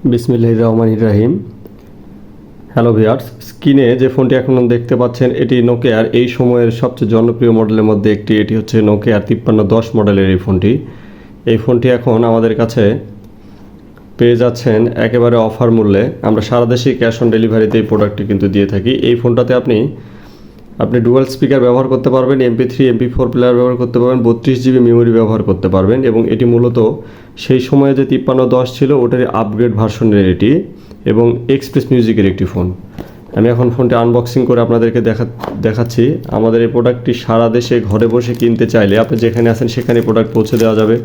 বিসমিল্লাহির রহমানির রহিম। Hello viewers, স্ক্রিনে যে ফোনটি এখন দেখতে পাচ্ছেন এটি নোকিয়ার এই সময়ের সবচেয়ে জনপ্রিয় মডেলের মধ্যে একটি। এটি হচ্ছে নোকিয়ার 5310 মডেলের এই ফোনটি। এই ফোনটি এখন আমাদের কাছে পেয়ে যাচ্ছেন একেবারে অফার মূল্যে। আমরা সারা দেশেই ক্যাশ অন ডেলিভারিতে এই প্রোডাক্টটি কিন্তু দিয়ে থাকি। এই ফোনটাতে আপনি ডুয়াল স্পিকার ব্যবহার করতে পারবেন, MP3 MP4 প্লেয়ার ব্যবহার করতে পারবেন, 32 GB মেমোরি ব্যবহার করতে পারবেন এবং এটি মূলত সেই সময়ে যে 5310 ছিল ওটারই আপগ্রেড ভার্সনের এটি এবং এক্সপ্রেস মিউজিকের একটি ফোন। আমি এখন ফোনটি আনবক্সিং করে আপনাদেরকে দেখাচ্ছি। আমাদের এই প্রোডাক্টটি সারা দেশে ঘরে বসে কিনতে চাইলে আপনি যেখানে আছেন সেখানে প্রোডাক্ট পৌঁছে দেওয়া যাবে।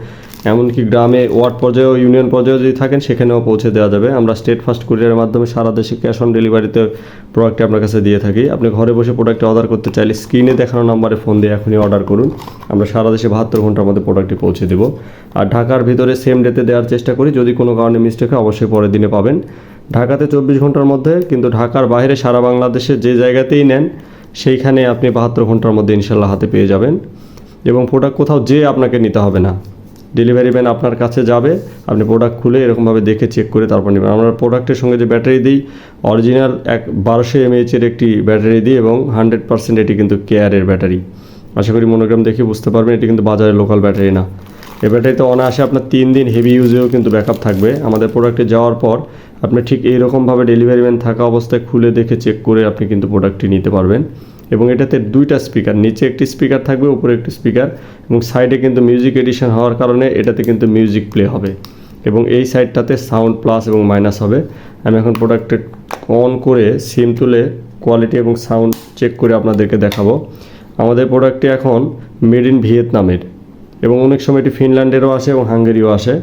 এমনকি গ্রামে ওয়ার্ড পর্যায়ে ইউনিয়ন পর্যায়ে যদি থাকেন সেখানেও পৌঁছে দেওয়া যাবে। আমরা স্টেট ফার্স্ট কুরিয়ারের মাধ্যমে সারা দেশে ক্যাশ অন ডেলিভারিতে প্রোডাক্টটি আপনার কাছে দিয়ে থাকি। আপনি ঘরে বসে প্রোডাক্টটি অর্ডার করতে চাইলে স্ক্রিনে দেখানো নাম্বারে ফোন দিয়ে এখনই অর্ডার করুন। আমরা সারা দেশে 72 ঘন্টার মধ্যে প্রোডাক্টটি পৌঁছে দেব। আর ঢাকার ভিতরে সেম ডেতে দেওয়ার চেষ্টা করি, যদি কোনো কারণে মিস্টেক হয় অবশ্যই পরের দিনে পাবেন। ঢাকাতে 24 ঘন্টার মধ্যে, কিন্তু ঢাকার বাইরে সারা বাংলাদেশে যে জায়গাতেই নেন সেইখানে আপনি 72 ঘন্টার মধ্যে ইনশাল্লাহ হাতে পেয়ে যাবেন এবং প্রোডাক্ট কোথাও যেয়ে আপনাকে নিতে হবে না। ডেলিভারি ম্যান আপনার কাছে যাবে, আপনি প্রোডাক্ট খুলে এরকমভাবে দেখে চেক করে তারপর নেবেন। আমরা প্রোডাক্টের সঙ্গে যে ব্যাটারি দিই অরিজিনাল 1200 mAh একটি ব্যাটারি দিই এবং 100% এটি কিন্তু কেয়ারের ব্যাটারি। আশা করি মনোগ্রাম দেখে বুঝতে পারবেন এটি কিন্তু বাজারের লোকাল ব্যাটারি না। এই ব্যাটারিতে অনায়াসে আপনার 3 দিন হেভি ইউজেও কিন্তু ব্যাকআপ থাকবে। আমাদের প্রোডাক্টে যাওয়ার পর আপনি ঠিক এইরকমভাবে ডেলিভারি ম্যান থাকা অবস্থায় খুলে দেখে চেক করে আপনি কিন্তু প্রোডাক্টটি নিতে পারবেন। এবং এটাতে 2টা স্পিকার, নিচে একটি স্পিকার থাকবে, উপরে একটি স্পিকার এবং সাইডে কিন্তু মিউজিক এডিশন হওয়ার কারণে এটাতে কিন্তু মিউজিক প্লে হবে এবং এই সাইডটাতে সাউন্ড প্লাস এবং মাইনাস হবে। আমি এখন প্রোডাক্টে অন করে সিম তুলে কোয়ালিটি এবং সাউন্ড চেক করে আপনাদেরকে দেখাবো। আমাদের প্রোডাক্টটি এখন মেড ইন ভিয়েতনামের এবং অনেক সময় এটি ফিনল্যান্ডেরও আসে এবং হাঙ্গেরিও আসে।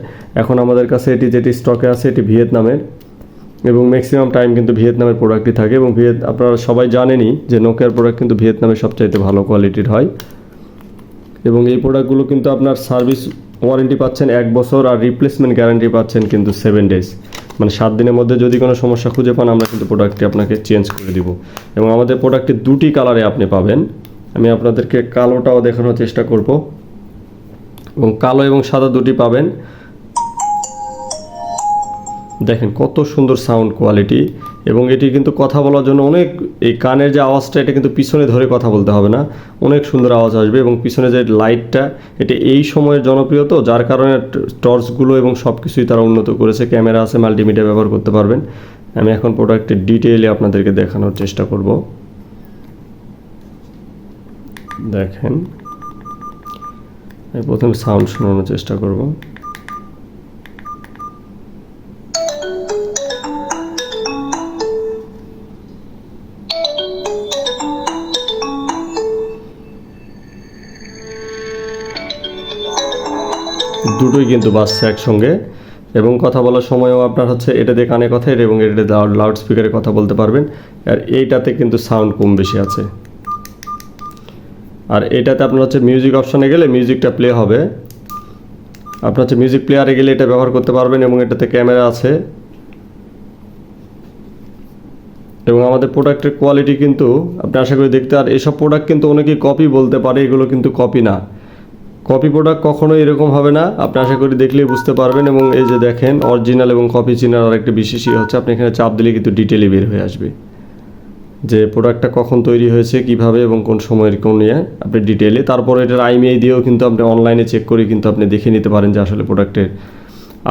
এখন আমাদের কাছে এটি যেটি স্টকে আছে এটি ভিয়েতনামের এবং ম্যাক্সিমাম টাইম কিন্তু ভিয়েতনামের প্রোডাক্টই থাকে এবং আপনারা সবাই জানেনই যে নোকিয়ার প্রোডাক্ট কিন্তু ভিয়েতনামের সবচাইতে ভালো কোয়ালিটির হয় এবং এই প্রোডাক্টগুলো কিন্তু আপনার সার্ভিস ওয়ারেন্টি পাচ্ছেন 1 বছর আর রিপ্লেসমেন্ট গ্যারান্টি পাচ্ছেন কিন্তু 7 ডেজ, মানে 7 দিনের মধ্যে যদি কোনো সমস্যা খুঁজে পান আমরা কিন্তু প্রোডাক্টটি আপনাকে চেঞ্জ করে দিব। এবং আমাদের প্রোডাক্টটি 2টি কালারে আপনি পাবেন। আমি আপনাদেরকে কালোটাও দেখানোর চেষ্টা করব এবং কালো এবং সাদা 2টি পাবেন। দেখেন কত সুন্দর সাউন্ড কোয়ালিটি এবং এটি কিন্তু কথা বলার জন্য অনেক, এই কানের যে আওয়াজটা এটা কিন্তু পিছনে ধরে কথা বলতে হবে না, অনেক সুন্দর আওয়াজ আসবে এবং পিছনে যে লাইটটা এটা এই সময়ের জনপ্রিয়, তো যার কারণে টর্চগুলো এবং সব কিছুই তারা উন্নত করেছে। ক্যামেরা আছে, মাল্টিমিডিয়া ব্যবহার করতে পারবেন। আমি এখন প্রোডাক্টের ডিটেইলে আপনাদেরকে দেখানোর চেষ্টা করব। দেখেন আমি প্রথমে সাউন্ড শোনানোর চেষ্টা করব। দুটোই কিন্তু বাজছে একসঙ্গে এবং কথা বলার সময়ও আপনার হচ্ছে এটা দিয়ে কানে কথা এবং এটা লাউড স্পিকারে কথা বলতে পারবেন। আর এইটাতে কিন্তু সাউন্ড কম বেশি আছে। আর এটাতে আপনার হচ্ছে মিউজিক অপশানে গেলে মিউজিকটা প্লে হবে, আপনার হচ্ছে মিউজিক প্লেয়ারে গেলে এটা ব্যবহার করতে পারবেন এবং এটাতে ক্যামেরা আছে। এবং আমাদের প্রোডাক্টের কোয়ালিটি কিন্তু আপনি আশা করি দেখতে, আর এসব প্রোডাক্ট কিন্তু অনেকেই কপি বলতে পারে, এগুলো কিন্তু কপি না। কপি প্রোডাক্ট কখনোই এরকম হবে না, আপনি আশা করি দেখলেই বুঝতে পারবেন। এবং এই যে দেখেন অরিজিনাল এবং কপি চিনার আরেকটা বিশেষই হচ্ছে আপনি এখানে চাপ দিলে কিন্তু ডিটেইলে বের হয়ে আসবে যে প্রোডাক্টটা কখন তৈরি হয়েছে, কিভাবে এবং কোন সময়ের কোন নিয়ে আপনি ডিটেইলে। তারপরে এটার IMEI দিয়েও কিন্তু আপনি অনলাইনে চেক করে কিন্তু আপনি দেখে নিতে পারেন যে আসলে প্রোডাক্টের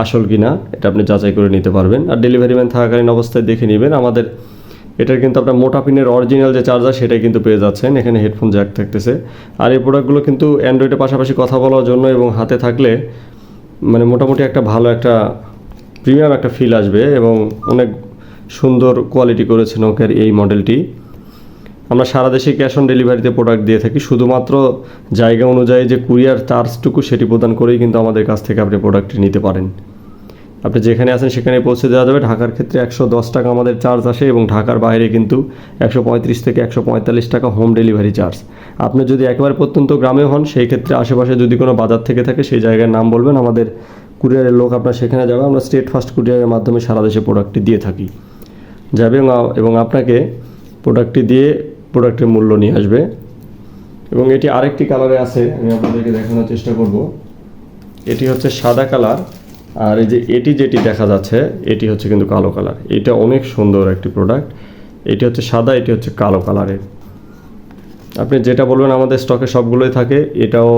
আসল কিনা, এটা আপনি যাচাই করে নিতে পারবেন। আর ডেলিভারি ম্যান থাকাকালীন অবস্থায় দেখে নেবেন। আমাদের এটার কিন্তু আপনার মোটা পিনের অরিজিনাল যে চার্জার সেটাই কিন্তু পেয়ে যাচ্ছেন, এখানে হেডফোন জ্যাক থাকতেছে। আর এই প্রোডাক্টগুলো কিন্তু অ্যান্ড্রয়েডের পাশাপাশি কথা বলার জন্য এবং হাতে থাকলে মানে মোটামুটি একটা ভালো একটা প্রিমিয়াম একটা ফিল আসবে এবং অনেক সুন্দর কোয়ালিটি করেছে নোকিয়ার এই মডেলটি। আমরা সারা দেশে ক্যাশ অন ডেলিভারিতে প্রোডাক্ট দিয়ে থাকি, শুধুমাত্র জায়গা অনুযায়ী যে কুরিয়ার চার্জটুকু সেটি প্রদান করেই কিন্তু আমাদের কাছ থেকে আপনি প্রোডাক্টটি নিতে পারেন। আপনি যেখানে আছেন সেখানে পৌঁছে দেওয়া যাবে। ঢাকার ক্ষেত্রে 110 টাকা আমাদের চার্জ আসে এবং ঢাকার বাইরে কিন্তু 135 থেকে 145 টাকা হোম ডেলিভারি চার্জ। আপনি যদি একেবারে প্রত্যন্ত গ্রামে হন সেই ক্ষেত্রে আশেপাশে যদি কোনো বাজার থেকে থাকে সেই জায়গার নাম বলবেন, আমাদের কুরিয়ারের লোক আপনার সেখানে যাবে। আমরা স্টেট ফার্স্ট কুরিয়ারের মাধ্যমে সারা দেশে প্রোডাক্টটি দিয়ে থাকি, যাবে এবং আপনাকে প্রোডাক্টটি দিয়ে প্রোডাক্টের মূল্য নিয়ে আসবে। এবং এটি আরেকটি কালারে আছে, আমি আপনাদেরকে দেখানোর চেষ্টা করব। এটি হচ্ছে সাদা কালার আর এই যে এটি যেটি দেখা যাচ্ছে এটি হচ্ছে কিন্তু কালো কালার। এটা অনেক সুন্দর একটি প্রোডাক্ট। এটি হচ্ছে সাদা, এটি হচ্ছে কালো কালারের। আপনি যেটা বলবেন আমাদের স্টকে সবগুলোই থাকে। এটাও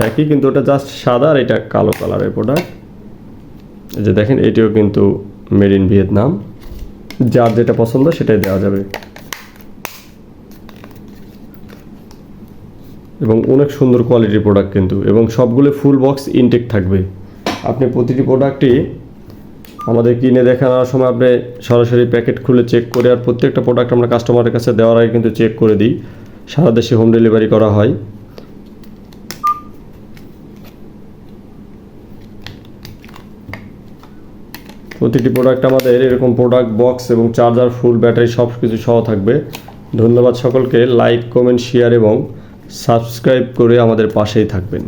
একই, কিন্তু ওটা জাস্ট সাদা আর এটা কালো কালারের প্রোডাক্ট। এই যে দেখেন, এটিও কিন্তু মেড ইন ভিয়েতনাম। যার যেটা পছন্দ সেটাই দেওয়া যাবে। এবং অনেক সুন্দর কোয়ালিটির প্রোডাক্ট কিন্তু, এবং সবগুলো ফুল বক্স ইনটেক থাকবে। আপনি প্রতিটি প্রোডাক্টই আমাদের কিনে দেখানোর সময় আপনি সরাসরি প্যাকেট খুলে চেক করে, আর প্রত্যেকটা প্রোডাক্ট আমরা কাস্টমারের কাছে দেওয়ার আগে কিন্তু চেক করে দিই। সারা দেশে হোম ডেলিভারি করা হয়। প্রতিটি প্রোডাক্ট আমাদের এরকম প্রোডাক্ট বক্স এবং চার্জার, ফুল ব্যাটারি সব কিছু সহ থাকবে। ধন্যবাদ সকলকে। লাইক, কমেন্ট, শেয়ার এবং সাবস্ক্রাইব করে আমাদের পাশেই থাকবেন।